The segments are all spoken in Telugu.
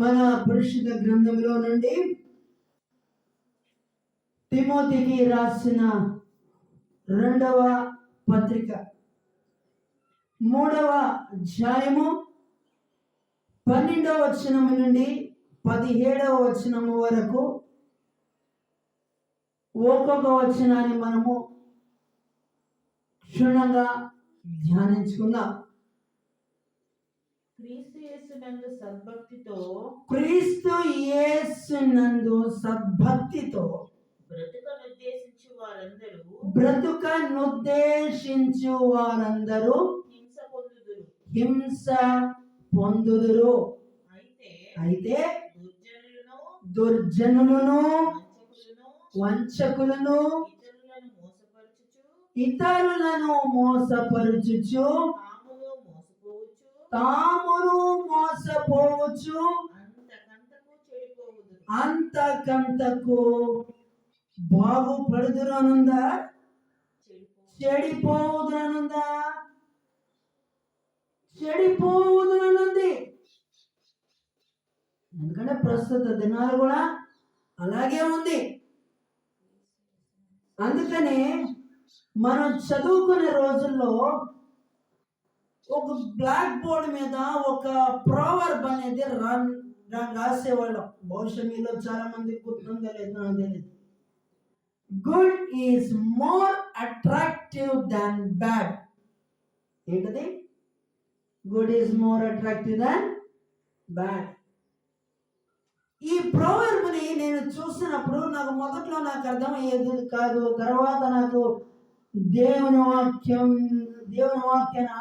మన పరిశుద్ధ గ్రంథంలో నుండి తిమోతికి రాసిన 2వ పత్రిక 3వ అధ్యాయము 12వ వచనం నుండి 17వ వచనం వరకు ఒక్కొక్క వచనాన్ని మనము క్షుణ్ణంగా ధ్యానించుకుందాం. క్రీస్తు యేసునందు సద్భక్తితో బ్రతుకనుద్దేశించు వారందరూ హింస పొందుదురు. అయితే దుర్జనులను వంచకులను ఇతరులను మోసపరుచుచు తామును మోసపోవచ్చు అంతకంతకు బాగుపడుదురనుందా చెడిపోవుదురనుందా? చెడిపోవుదురనుంది. ఎందుకంటే ప్రస్తుత దినాలు కూడా అలాగే ఉంది. అందుకనే మనం చదువుకునే రోజుల్లో ఒక బ్లాక్ బోర్డ్ మీద ఒక ప్రోవర్బ్ అనేది రాసేవాళ్ళం. బహుశా మీలో చాలా మంది గుర్తుందో లేదో నాకు తెలియదు. Good is more attractive than bad. ఏంటది? Good is more attractive than bad. ఈ ప్రోవర్బ్ని నేను చూసినప్పుడు నాకు మొదట్లో అర్థమయ్యేది కాదు. తర్వాత నాకు దేవుని వాక్యాన్ని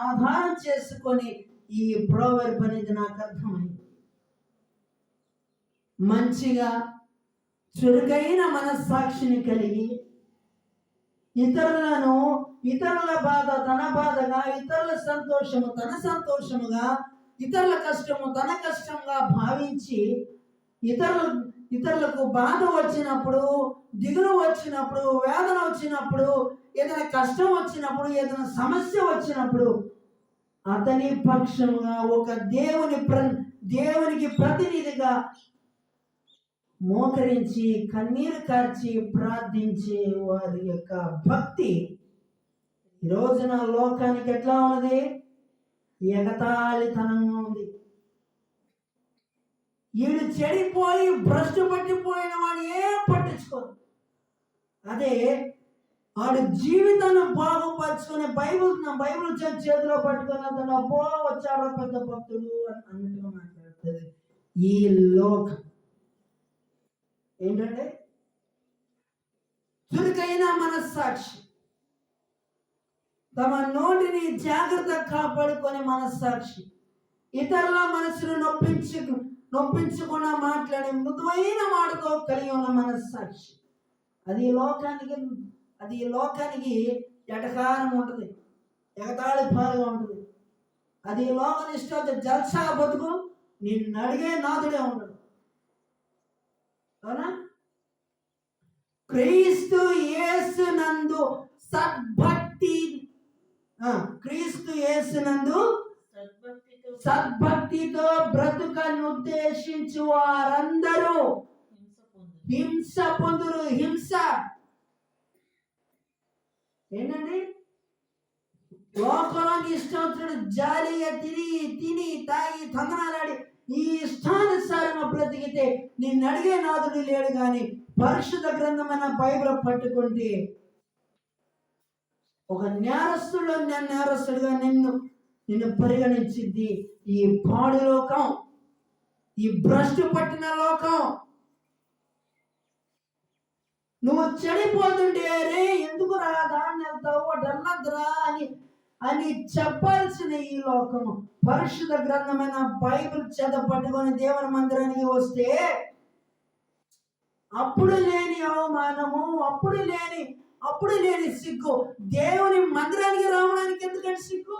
ఆధారం చేసుకొని ఈ ప్రోవర్బ్ అనేది నాకు అర్థమైంది. మంచిగా చురుకైన మనస్సాక్షిని కలిగి ఇతరుల బాధ తన బాధగా, ఇతరుల సంతోషము తన సంతోషముగా, ఇతరుల కష్టము తన కష్టంగా భావించి ఇతరులకు బాధ వచ్చినప్పుడు, దిగులు వచ్చినప్పుడు, వేదన వచ్చినప్పుడు, ఏదైనా కష్టం వచ్చినప్పుడు, ఏదైనా సమస్య వచ్చినప్పుడు అతని పక్షముగా ఒక దేవునికి ప్రతినిధిగా మోకరించి కన్నీరు కార్చి ప్రార్థించే వారి యొక్క భక్తి ఈ రోజున లోకానికి ఎట్లా ఉన్నది? ఎగతాళితనంగా ఉంది. వీడు చెడిపోయి భ్రష్టు పట్టిపోయిన వాడు ఏం పట్టించుకోరు. అదే వాడు జీవితాన్ని బాగుపరుచుకునే బైబుల్ చేతిలో పట్టుకుని అతను అబ్బో వచ్చాడు పెద్ద భక్తుడు అన్నట్టుగా మాట్లాడుతుంది. ఈ లోకం ఏంటంటే చురుకైన మనస్సాక్షి, తమ నోటిని జాగ్రత్త కాపాడుకునే మనస్సాక్షి, ఇతరుల మనసును నొప్పించకుండా మాట్లాడే మృదువైన మాటతో కలిగి ఉన్న మనస్సాక్షి. అది ఈ లోకానికి ఎటకారం ఉంటుంది, ఎగతాళి పాలుగా ఉంటుంది. అది ఈ లోకాన్ని ఇష్టం జల్సా బతుకు, నిన్ను అడిగే నాదుడే ఉండడు. అవునా? క్రీస్తు యేసునందు సద్భక్తితో బ్రతుకను ఉద్దేశించు వారందరూ హింస పొందురు. హింస ఏంటండి? లోకంలోకి ఇష్టం వచ్చినట్టు జాలీగా తిని తాగి తందనాలాడి ఈ ఇష్టానుసారంగా బ్రతికితే నిన్ను అడిగే నాదుడు లేడు. కానీ పరిశుద్ధ గ్రంథమైన బైబిల్ పట్టుకుంటే ఒక నేరస్తుడుగా నిన్ను పరిగణించింది ఈ పాడు లోకం, ఈ భ్రష్టు పట్టిన లోకం. నువ్వు చెడిపోతుంటే రే ఎందుకు రా దాన్ని వెళ్తావు అటన్నద్రా అని చెప్పాల్సిన ఈ లోకము పరిశుద్ధ గ్రంథమైన బైబిల్ చేత పట్టుకొని దేవుని మందిరానికి వస్తే అప్పుడు లేని అవమానము, అప్పుడు లేని సిగ్గు. దేవుని మందిరానికి రావడానికి ఎందుకంటే సిగ్గు?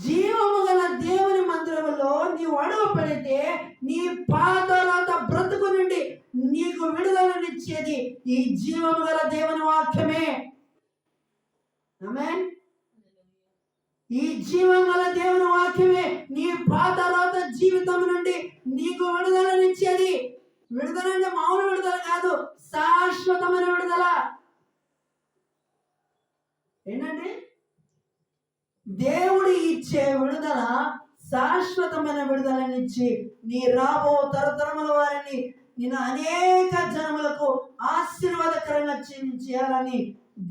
జీవము గల దేవుని మందిరంలో నీవు అడుగు పెడితే నీ పాదాలంత బ్రతుకు నుండి నీకు విడుదలనిచ్చేది ఈ జీవము గల దేవుని వాక్యమే. ఆమేన్. ఈ జీవం గల దేవుని వాక్యమే నీ పాత రోత జీవితం నుండి నీకు విడుదలనిచ్చేది. విడుదల అంటే మామూలు విడుదల కాదు, శాశ్వతమైన విడుదల. ఏంటంటే దేవుడు ఇచ్చే విడుదల శాశ్వతమైన విడుదలనిచ్చి నీ రాబో తరతరముల వారిని నేను అనేక జనములకు ఆశీర్వాదకరంగా చేయాలని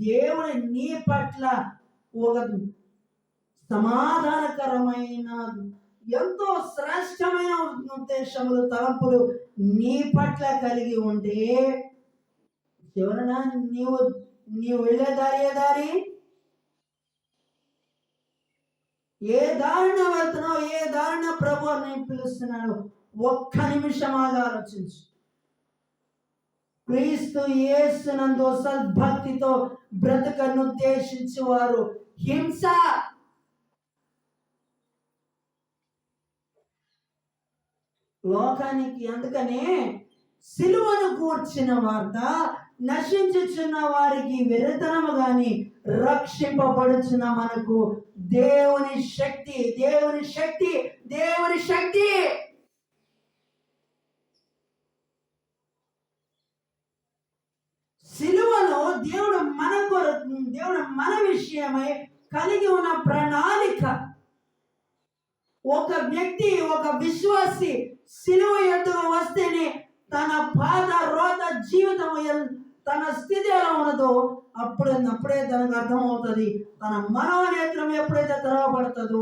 దేవుడు నీ పట్ల ఒక సమాధానకరమైన ఎంతో శ్రేష్టమైన ఉద్దేశములు తలంపులు నీ పట్ల కలిగి ఉంటే చివరన నీవు వెళ్ళే దారి ఏ దారిన వెళ్తున్నావు, ఏ దారిన ప్రభు నేను పిలుస్తున్నాడు, ఒక్క నిమిషం ఆగా ఆలోచించు. క్రీస్తు యేసునందు సద్భక్తితో బ్రతుకను ఉద్దేశించి వారు హింస లోకానికి, అందుకనే సిలువను కూర్చిన వార్త నశించుచున్న వారికి వెరితనము గాని రక్షింపబడుచున్న మనకు దేవుని శక్తి, దేవుని శక్తి, దేవుని శక్తి. సిలువలో దేవుడు మన కొరకు, దేవుడు మన విషయమై కలిగి ఉన్న ప్రణాళిక. ఒక వ్యక్తి, ఒక విశ్వాసి సిలువ ఎద్దుకు వస్తేనే తన పాత రోత జీవితం తన స్థితి ఎలా ఉన్నదో అప్పుడే తనకు అర్థమవుతుంది. తన మనోనేత్రం ఎప్పుడైతే తెరవబడుతుందో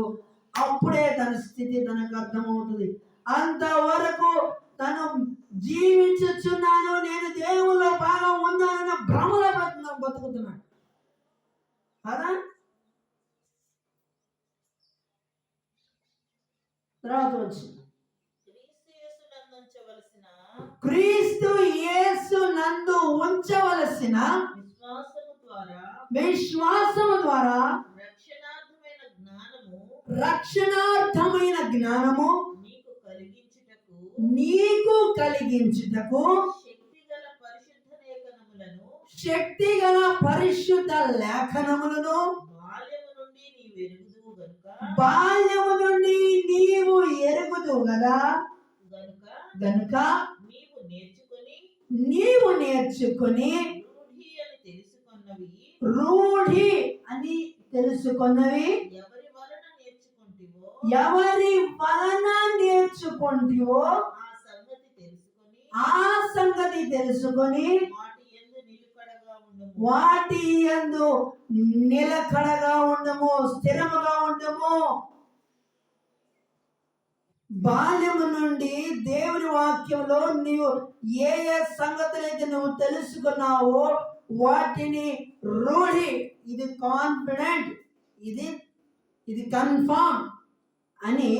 అప్పుడే తన స్థితి తనకు అర్థమవుతుంది. అంతవరకు తను జీవించుచున్నాను, నేను దేవుల్లో భాగం ఉన్నానన్న భ్రమలో బతుకుతున్నాడు కదా. తర్వాత వచ్చింది క్రీస్తు యేసు నందు ఉంచవలసిన విశ్వాసము ద్వారా రక్షణార్థమైన జ్ఞానము నీకు కలిగించుటకు శక్తిగల పరిశుద్ధ లేఖనములను బాల్యము నుండి నీవు ఎరుగుదు కదా గనుక నీవు నేర్చుకుని రూఢి అని తెలుసుకున్నవి ఎవరి వలన నేర్చుకుంటివో ఆ సంగతి తెలుసుకొని వాటి యందు నిలకడగా ఉండము, స్థిరముగా ఉండము. బాల్యము నుండి దేవుని వాక్యంలో నీవు ఏ ఏ సంగతులైతే నువ్వు తెలుసుకున్నావో వాటిని రూఢి, ఇది కాన్ఫిడెంట్, ఇది కన్ఫర్మ్ అని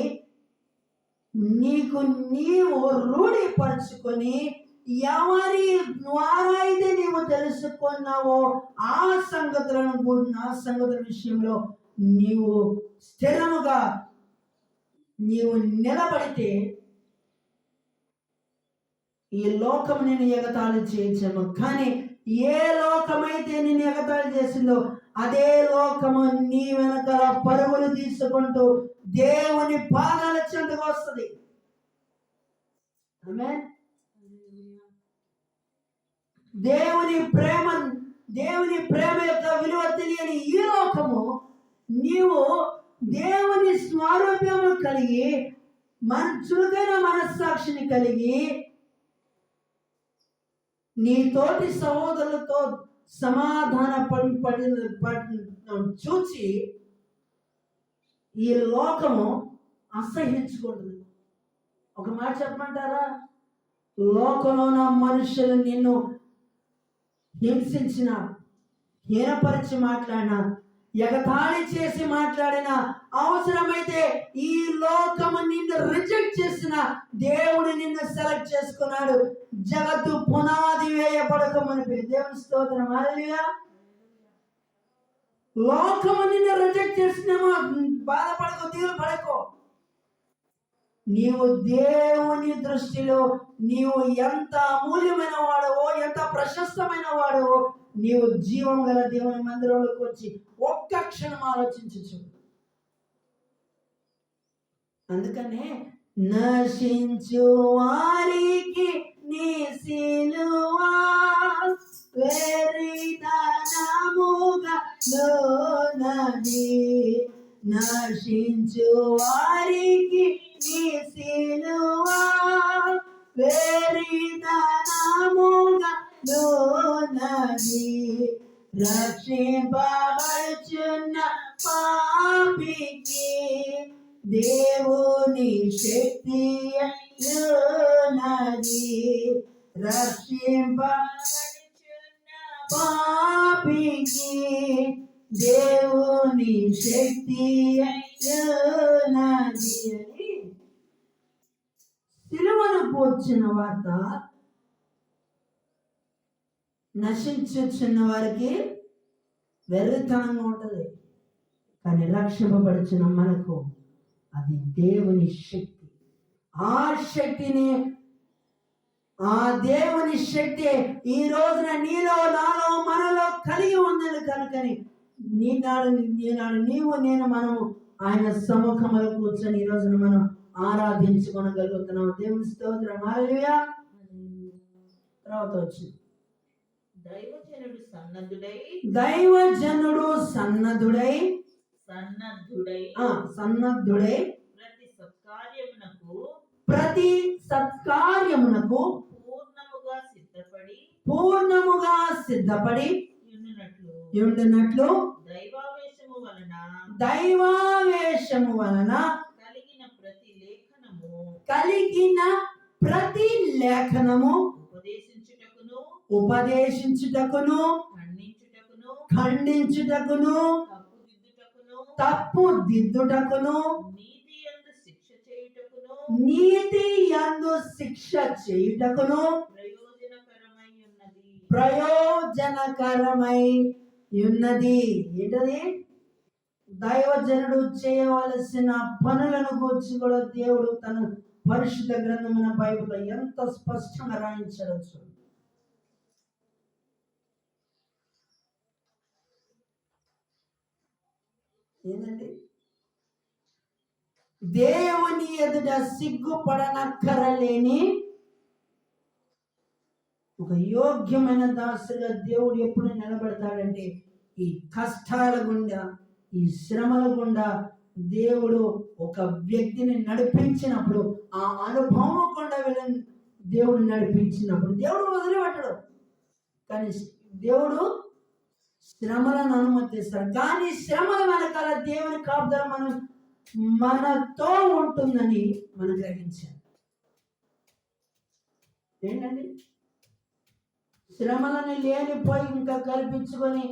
నీవు రూఢిపరుచుకొని ఎవరి ద్వారా అయితే నీవు తెలుసుకున్నావో ఆ సంగతుల విషయంలో నీవు స్థిరముగా నీవు నిలబడితే ఈ లోకం నేను ఎగతాళి చేయించను. కానీ ఏ లోకమైతే నేను ఎగతాళి చేసిందో అదే లోకము నీ వెనకాల పరుగులు తీసుకుంటూ దేవుని పాదాల చెంతకు వస్తుంది. దేవుని ప్రేమ యొక్క విలువ తెలియని ఈ లోకము నీవు దేవుని స్వారూప్యము కలిగి చురుకైన మనస్సాక్షిని కలిగి నీ తోటి సహోదరులతో సమాధాన చూచి ఈ లోకము అసహించుకుంటుంది. ఒక మాట చెప్పమంటారా, లోకంలో ఉన్న మనుషులు నిన్ను హింసించిన, హీనపరిచి మాట్లాడిన, ఎగతాళి చేసి మాట్లాడిన, అవసరమైతే ఈ లోకము నిన్ను రిజెక్ట్ చేసిన, దేవుడు నిన్ను సెలెక్ట్ చేసుకున్నాడు జగత్తు పునాది వేయబడకమని. దేవుని స్తోత్రం, హల్లెలూయా. లోకము నిన్ను రిజెక్ట్ చేసినేమో బాధపడకో, దిగులు పడకో. నీవు దేవుని దృష్టిలో నీవు ఎంత అమూల్యమైన వాడవో, ఎంత ప్రశస్తమైన వాడవో, నీవు జీవం గల దేవుని మందిరంలోకి వచ్చి ఒక్క క్షణం ఆలోచించు. అందుకనే నశించు వారికి నీ సిలువా వెర్రితనముగా లోనది, నశించు వారికి నీ సిలువా వెర్రితనముగా లోనది, రక్షింపబడుచున్న పాపికి దేవుని శక్తి ఉన్నది, రక్షింపబడుచున్న పాపికి దేవుని శక్తి ఉన్నది అని సిలువను పోర్చిన వార్త నశించుచున్న వారికి వెర్రితనంగా ఉంటుంది, కానీ రక్షింపబడుచున్న మనకు అది దేవుని శక్తి. ఆ శక్తిని, ఆ దేవుని శక్తి ఈ రోజున నీలో నాలో మనలో కలిగి ఉన్నది కనుకని ఈనాడు నీవు నేను మనము ఆయన సముఖంలో కూర్చొని ఈ రోజున మనం ఆరాధించుకోగలుగుతున్నాం. దేవుని స్తోత్రం. హల్లెలూయా. తర్వాత వచ్చింది దైవజనుడు సన్నద్ధుడై ప్రతి సత్కార్యమునకు పూర్ణముగా సిద్ధపడి ఉండునట్లు దైవావేశము వలన కలిగిన ప్రతి లేఖనము ఉపదేశించుటకును ఖండించుటకును తప్పు దిద్దుటకును నీతి యందు శిక్ష చేయుటకును ప్రయోజనకరమై ఉన్నది. ఏంటది? దైవజనుడు చేయవలసిన పనులను గురించి కూడా దేవుడు తన పరిశుద్ధ గ్రంథమైన బైబిల్లో ఎంత స్పష్టంగా రాయించాడో చూడండి. ఏంటండి? దేవుని ఎదుట సిగ్గుపడనక్కరలేని ఒక యోగ్యమైన దాసుగా దేవుడు ఎప్పుడు నిలబెడతాడంటే ఈ కష్టాల గుండా, ఈ శ్రమల గుండా దేవుడు ఒక వ్యక్తిని నడిపించినప్పుడు, ఆ అనుభవం గుండా వీళ్ళని దేవుడు నడిపించినప్పుడు దేవుడు వదిలిపెట్టడు. కానీ దేవుడు శ్రమలను అనుమతిస్తాడు. కానీ శ్రమల వెనకాల దేవుని కాపుదల మనతో ఉంటుందని మనం గ్రహించాలి. ఏంటండి? శ్రమలని లేనిపోయి ఇంకా కల్పించుకొని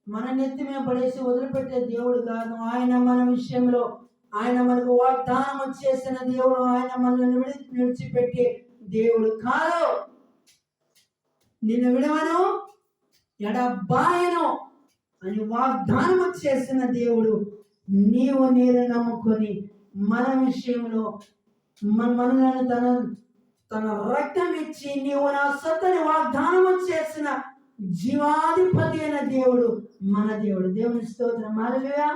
మన నెత్తి మీద పడేసి వదిలిపెట్టే దేవుడు కాదు. ఆయన మన విషయంలో, ఆయన మనకు వాగ్దానం చేసిన దేవుడు, ఆయన మనల్ని విడిచిపెట్టే దేవుడు కాదు. నిన్ను విడవను ఎడబాయను అని వాగ్దానం చేసిన దేవుడు. నీవు నేను నమ్ముకొని మన విషయంలో మనలను తన రక్తం ఇచ్చి నీవు నా సొత్తని వాగ్దానం చేసిన జీవాధిపతి అయిన దేవుడు మన దేవుడు. దేవుని స్తోత్రం. హల్లెలూయా.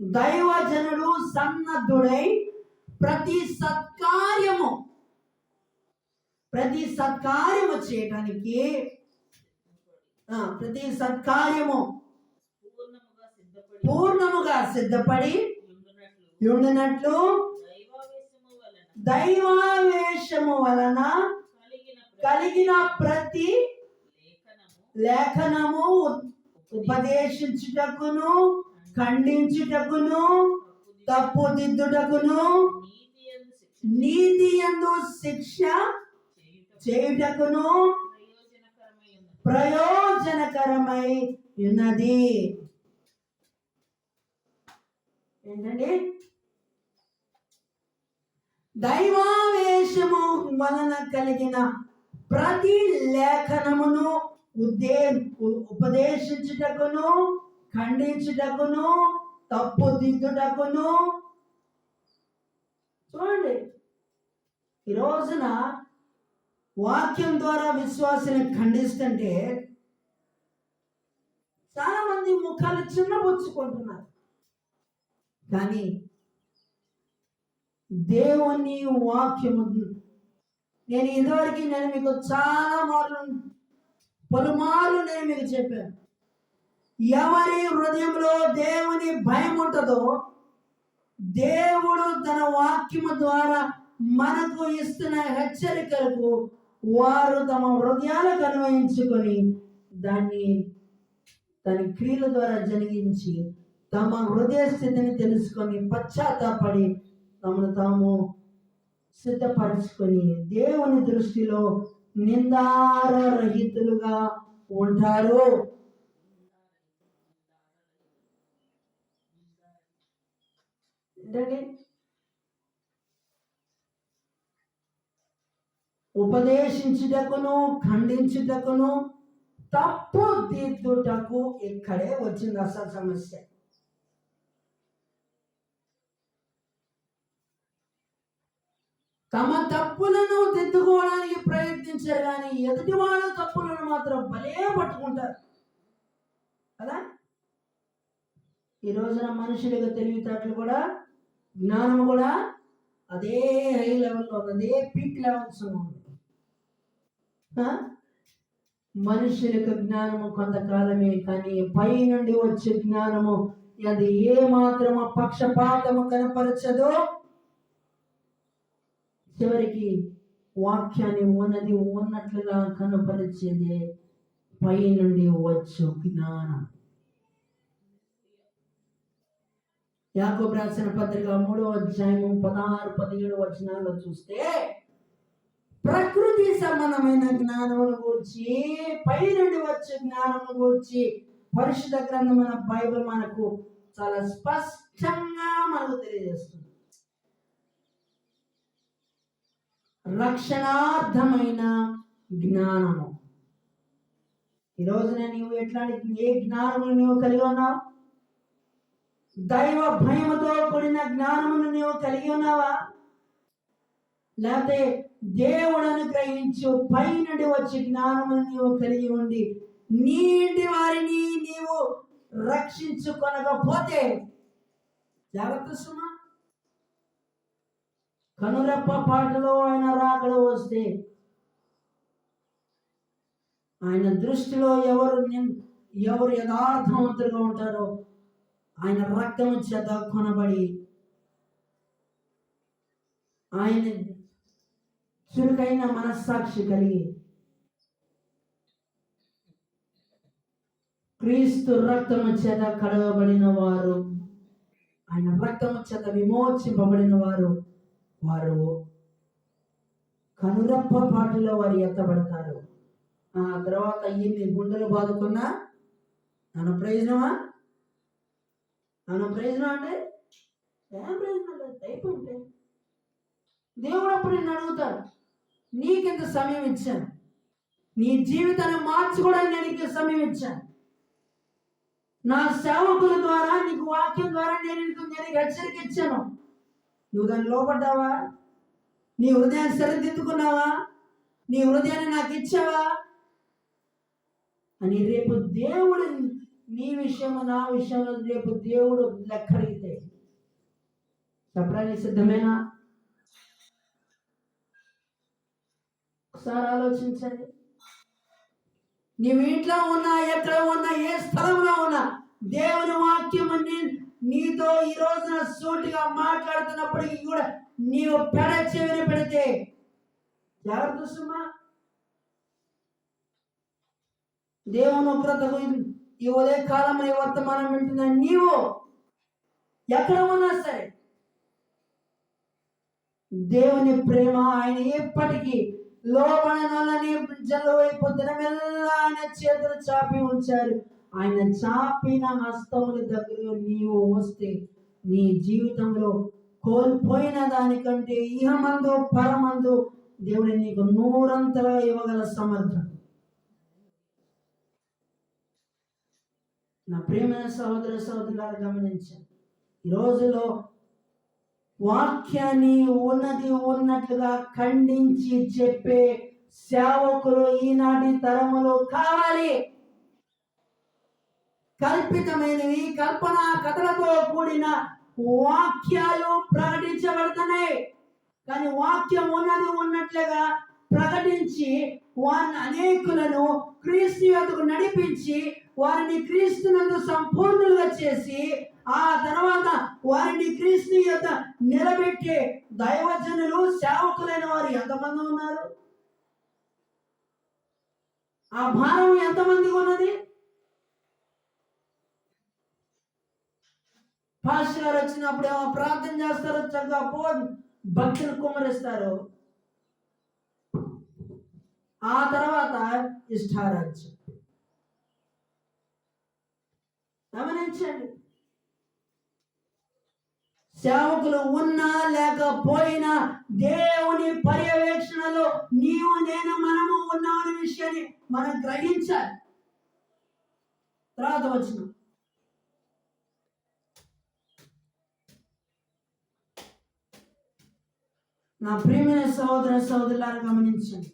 దైవజనుడు సన్నద్ధుడై ప్రతి సత్కార్యము చేయటానికి, ప్రతి సత్కార్యము పూర్ణముగా సిద్ధపడి ఉండునట్లు దైవావేశము వలన కలిగిన ప్రతి లేఖనము ఉపదేశించుటకును ఖండించుటకును తప్పు దిద్దుటకును నీతి యందు శిక్ష చేయుటకును ప్రయోజనకరమై ఉన్నది. ఏంటండి? దైవావేశము వలన కలిగిన ప్రతి లేఖనమును ఉపదేశించుటకును ఖండించుటకును తప్పు దిద్దుటకును. చూడండి, ఈ రోజున వాక్యం ద్వారా విశ్వాసాన్ని ఖండిస్తుంటే చాలా మంది ముఖాలు చిన్నబుచ్చుకుంటున్నారు. కానీ దేవుని వాక్యము నేను ఇదివరకు మీకు చాలా మార్లు పలుమార్లు నేను మీకు చెప్పాను. ఎవరి హృదయంలో దేవుని భయం ఉంటుందో దేవుడు తన వాక్యము ద్వారా మనకు ఇస్తున్న హెచ్చరికలకు వారు తమ హృదయాలకు అన్వయించుకొని దాని క్రియల ద్వారా జరిగించి తమ హృదయ స్థితిని తెలుసుకొని పశ్చాత్తాపడి తమను తాము సిద్ధపరచుకొని దేవుని దృష్టిలో నిందారహితులుగా ఉంటారు. ఉపదేశించుటకును ఖండించుటకును తప్పు దిద్దుటకు ఇక్కడే వచ్చింది అసలు సమస్య. తమ తప్పులను దిద్దుకోవడానికి ప్రయత్నించారు, కానీ ఎదుటి వాళ్ళ తప్పులను మాత్రం భలే పట్టుకుంటారు కదా. ఈ రోజున మనుషులకు తెలివితేటలు కూడా, జ్ఞానం కూడా అదే హై లెవెల్లో ఉంది, అదే పీక్ లెవెల్స్ ఉంది. మనుషులకు జ్ఞానము కొంతకాలమే, కానీ పై నుండి వచ్చే జ్ఞానము అది ఏ మాత్రము పక్షపాతము కనపరచదో. చివరికి వాక్యాన్ని ఉన్నట్లుగా కనపరిచేదే పై నుండి వచ్చు జ్ఞానం. యాకోబు రాసిన పత్రిక 3వ అధ్యాయము 16-17 వచనాల్లో చూస్తే ప్రకృతి సంబంధమైన జ్ఞానమును గురించి, పై నుండి వచ్చే జ్ఞానమును గురించి పరిశుద్ధ గ్రంథమైన బైబిల్ మనకు చాలా స్పష్టంగా మనకు తెలియజేస్తుంది. రక్షణార్థమైన జ్ఞానము. ఈరోజున నీవు ఎట్లాంటి ఏ జ్ఞానమును నీవు కలిగి ఉన్నావు? దైవ భయముతో కూడిన జ్ఞానమును నీవు కలిగి ఉన్నావా? లేకపోతే దేవుడు అనుగ్రహించు పై నుండి వచ్చే జ్ఞానమును నీవు కలిగి ఉండి నీ ఇంటి వారిని నీవు రక్షించుకొనకపోతే జాగ్రత్త సుమా. కనురెప్ప పాటలో ఆయన రాకడ వస్తే ఆయన దృష్టిలో ఎవరు యథార్థవంతులుగా ఉంటారో ఆయన రక్తము చేత కొనబడి ఆయన చురుకైన మనస్సాక్షి కలిగి క్రీస్తు రక్తము చేత కడగబడిన వారు, ఆయన రక్తము చేత విమోచింపబడిన వారు కనురెప్ప పాటలో వారు ఎత్తబడతారు. ఆ తర్వాత ఇన్ని గుండెలు బాదుకున్నా నన్ను ప్రయోజనమా అంటే ఏం ప్రయోజనం లేదు, అయిపోయింది. దేవుడు అప్పుడు నిన్ను అడుగుతాడు, నీకెంత సమయం ఇచ్చాను, నీ జీవితాన్ని మార్చుకోవడానికి నేను సమయం ఇచ్చాను, నా సేవకుల ద్వారా నీకు వాక్యం ద్వారా నేను హెచ్చరిక ఇచ్చాను, నువ్వు దాన్ని లోపడ్డావా? నీ హృదయాన్ని సరిదిద్దుకున్నావా? నీ హృదయాన్ని నాకు ఇచ్చావా అని రేపు దేవుడు నీ విషయము నా విషయంలో రేపు దేవుడు లెక్కడిగితే చెప్పడానికి సిద్ధమేనా? ఒకసారి ఆలోచించండి. నీవు ఇంట్లో ఉన్నా, ఎక్కడ ఉన్నా, ఏ స్థలంలో ఉన్నా, దేవుని వాక్యం నీతో ఈ రోజున సూటిగా మాట్లాడుతున్నప్పటికీ కూడా నీవు పెడ చెవిని పెడితే జాగ్రత్త సుమా. దేవుని ఉగ్రతకు ఈ ఉదయ కాలంలో వర్తమానం వింటున్న నీవు ఎక్కడ ఉన్నా సరే దేవుని ప్రేమ ఆయన ఎప్పటికీ లోబడనని జల్లు వైపు దినమెల్లా ఆయన చేతులు చాపి ఉంచారు. ఆయన చాపిన హస్తముల దగ్గర నీవు వస్తే నీ జీవితంలో కోల్పోయిన దానికంటే ఇహమందు పరమందు దేవుడు నీకు 100 ఇవ్వగల సమర్థుడు. నా ప్రియమైన సహోదర సహోదరులారా గమనించండి, ఈ రోజులో వాక్యాన్ని ఉన్నట్లుగా ఖండించి చెప్పే సేవకులు ఈనాటి తరములో కావాలి. కల్పితమైనవి, కల్పనా కథలతో కూడిన వాక్యాలు ప్రకటించబడుతున్నాయి. కానీ వాక్యం ఉన్నది ఉన్నట్లుగా ప్రకటించి వారిని అనేకులను క్రీస్తు యొద్దకు నడిపించి వారిని క్రీస్తునందు సంపూర్ణులుగా చేసి ఆ తర్వాత వారిని క్రీస్తు యొద్ద నిలబెట్టే దైవజనులు సేవకులైన వారు ఎంతమంది ఉన్నారు? ఆ భారం ఎంతమందికి ఉన్నది? పాస్టర్ గారు వచ్చినప్పుడు ఏమో ప్రార్థన చేస్తారు, చక్కగా భక్తులు కుమ్మరిస్తారు. ఆ తర్వాత ఇష్టారాజ్యం. గమనించండి, సేవకులు ఉన్నా లేకపోయినా దేవుని పర్యవేక్షణలో నీవు నేను మనము ఉన్నామనే విషయాన్ని మనం గ్రహించాలి. తర్వాత వచ్చిన నా ప్రియమైన సహోదర సహోదరులారా గమనించండి,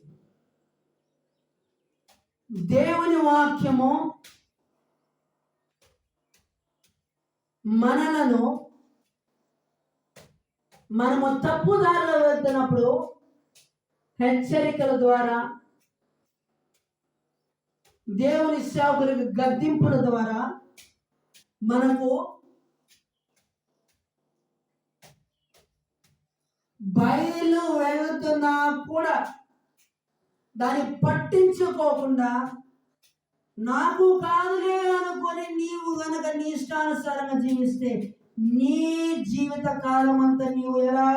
దేవుని వాక్యము మనలను మనము తప్పుదారిలో వెళ్తున్నప్పుడు హెచ్చరికల ద్వారా, దేవుని సేవకులకు గద్దింపుల ద్వారా మనకు బయలు వెళ్తున్నా కూడా దాన్ని పట్టించుకోకుండా నాకు కాదులే అనుకొని నీవు గనక నీ ఇష్టానుసారంగా జీవిస్తే నీ జీవిత కాలం అంతా నీవు ఎలా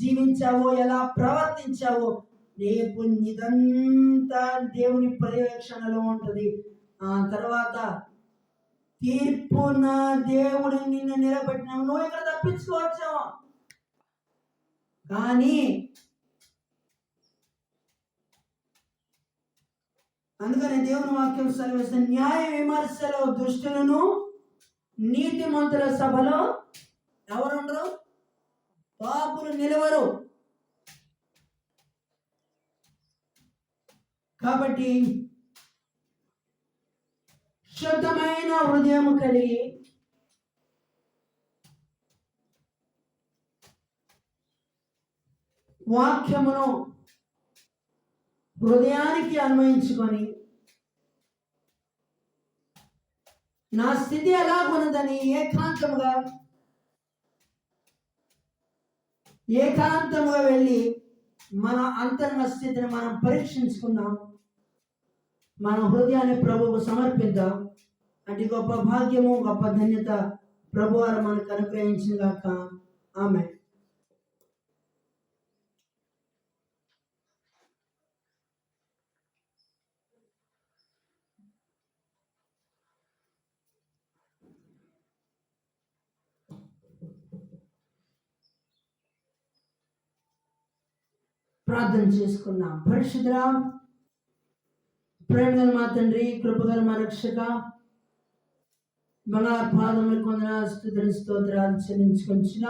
జీవించావో, ఎలా ప్రవర్తించావో రేపు నిదంతా దేవుని పర్యవేక్షణలో ఉంటుంది. ఆ తర్వాత తీర్పున దేవుడు నిన్ను నిలబెట్టిన నువ్వు ఇక్కడ తప్పించుకోవచ్చు. కానీ అందుకని దేవుని వాక్యం సెలవిస్తుంది, న్యాయ విమర్శలో దుష్టులను నీతిమంతుల సభలో ఎవరుండరు? పాపులు నిలవరు. కాబట్టి శుద్ధమైన హృదయం కలిగి వాక్యమును హృదయానికి అన్వయించుకొని నా స్థితి ఎలా ఉన్నదని ఏకాంతముగా వెళ్ళి మన అంతరంగ స్థితిని మనం పరీక్షించుకుందాం. మన హృదయాన్ని ప్రభువుకు సమర్పిద్దాం. అటు గొప్ప భాగ్యము, గొప్ప ధన్యత ప్రభువారు మనకు అనుగ్రహించిన గాక. ఆమె ప్రార్థన చేసుకుందాం. పరిశుద్ధుడా, ప్రేమగల మా తండ్రి, కృపగల మా రక్షక, మన పాదములకు వందనాలు, స్తుతులు, స్తోత్రాలు చెల్లించుకొంచున్న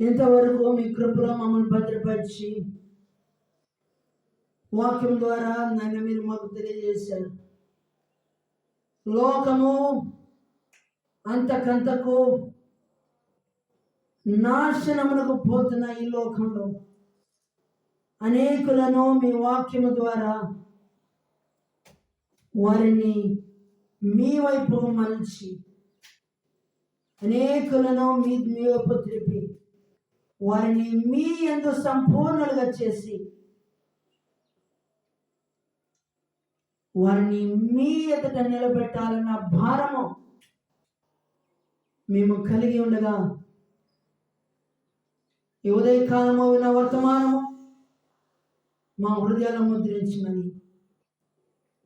ఇంతవరకు మీ కృపలో మమ్మల్ని భద్రపరిచి వాక్యం ద్వారా నన్ను మీరు మాకు తెలియజేశారు. లోకము అంతకంతకు నాశనములకు పోతున్న ఈ లోకంలో అనేకులను మీ వాక్యము ద్వారా వారిని మీ వైపు మలచి అనేకులను మీ వైపు త్రిప్పి వారిని మీ యందు సంపూర్ణులుగా చేసి వారిని మీ ఎదుట నిలబెట్టాలన్న భారము మేము కలిగి ఉండగా ఈ ఉదయకాలము విన్న వర్తమానము మా హృదయాలను ముద్రించమని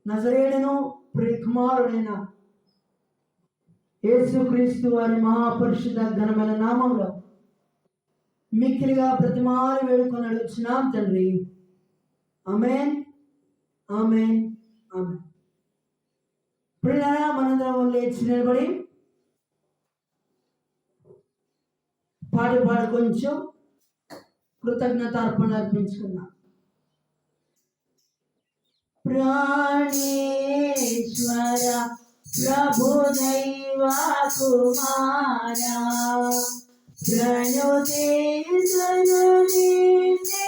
నజరేయుడును ప్రియకుమారుడైన యేసుక్రీస్తు వారి మహాపరిశుద్ధ ఘనమైన నామంలో మిక్కిలిగా ప్రతిమాలు వేడుకొని అడుగుచున్నాం తండ్రి. ఆమేన్, ఆమేన్, ఆమేన్. ప్రియులారా, మనందరం లేచి నిలబడి పాడి కొంచెం కృతజ్ఞతార్పణ అర్పించుకున్నాం. ప్రాణేశ్వర प्रभु दैव कुमारा प्रणुदीने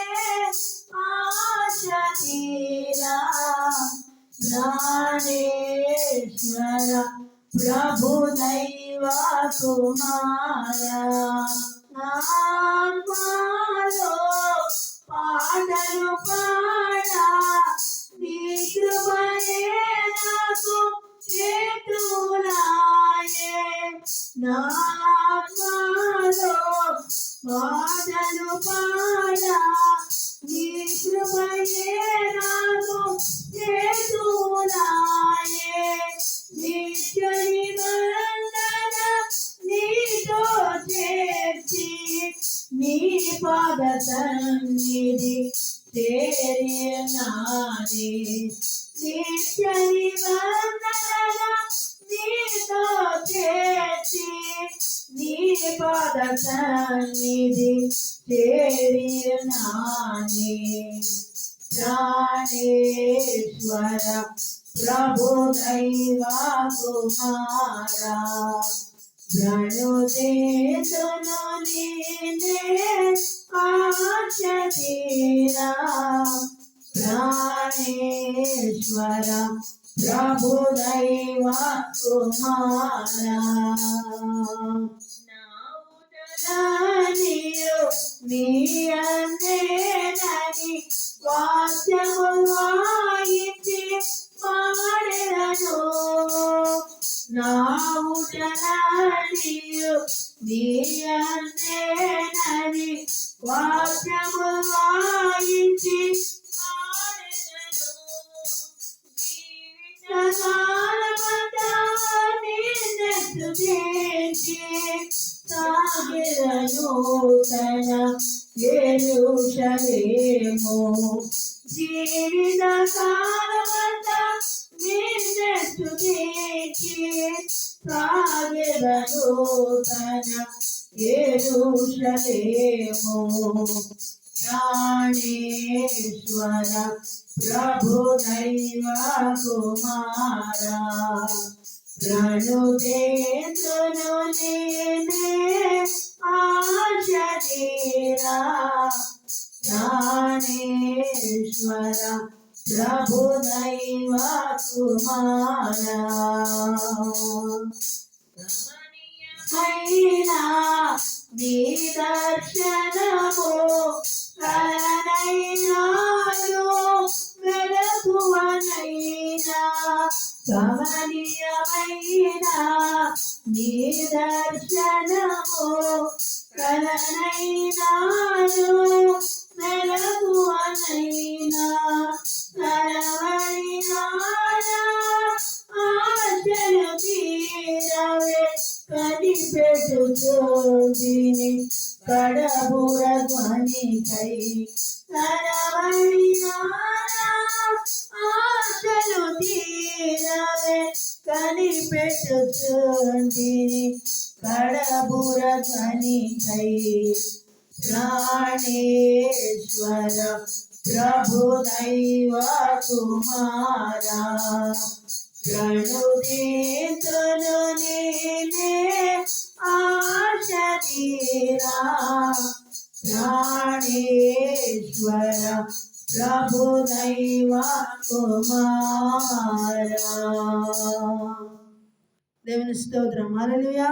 आशा तीरा प्राणेश्वर प्रभु दैव कुमारा नामालो పాటలు పాడా నీ కృపయే నాకు చేతులాయే నా ఆత్మలో పాటలు పాడా నీ కృపయే నాకు చేతులాయే నిత్య నిబంధన నీతో చేర్చి నీ పాద సన్నిధి చేరినాని నిత్య నిబంధన నీతో చేర్చి నీ పాద సన్నిధి చేరినాని ప్రాణేశ్వర ప్రభు దైవ కుమారా ప్రణుదేతును నీనే ఆశా తీరా ప్రాణేశ్వర ప్రభు దైవ కుమారా నావుదలానియు నీ అందేనని వాక్యము వాయించి పాడెదను నావుదలానియు నీ అందేనని వాక్యము వాయించి పాడెదను జీవితకాలమంతా నిన్ను స్తుతించి సాగెదను తన యెరూషలేము జీవితకాలమంతా నిన్ను స్తుతించి సాగెదను తన యెరూషలేము ప్రాణేశ్వర ప్రభు దైవ కుమారా ప్రణుదేతును నీనే ఆశా తీరా ప్రాణేశ్వర ప్రభు దైవ కుమారా రమణీయమైన నీ దర్శనము కలనైనాను వెలుగువనైనా కమనీయమైన నీ దర్శనము కలనైనాను వెలుగువనైనా కలవైనా ఆశలు తీరవే కనిపెట్టుచోదిని కడబుర ధ్వనికై కలవైనా ఆశలు తీరవే కనిపెట్టుచోదిని కడబుర ధ్వనికై ప్రాణేశ్వర ప్రభు దైవ కుమారా ప్రణుదేతును నీనే ఆశా తీరా ప్రాణేశ్వర ప్రభు దైవ కుమారా. దేవుని స్తోత్రం. హల్లెలూయా.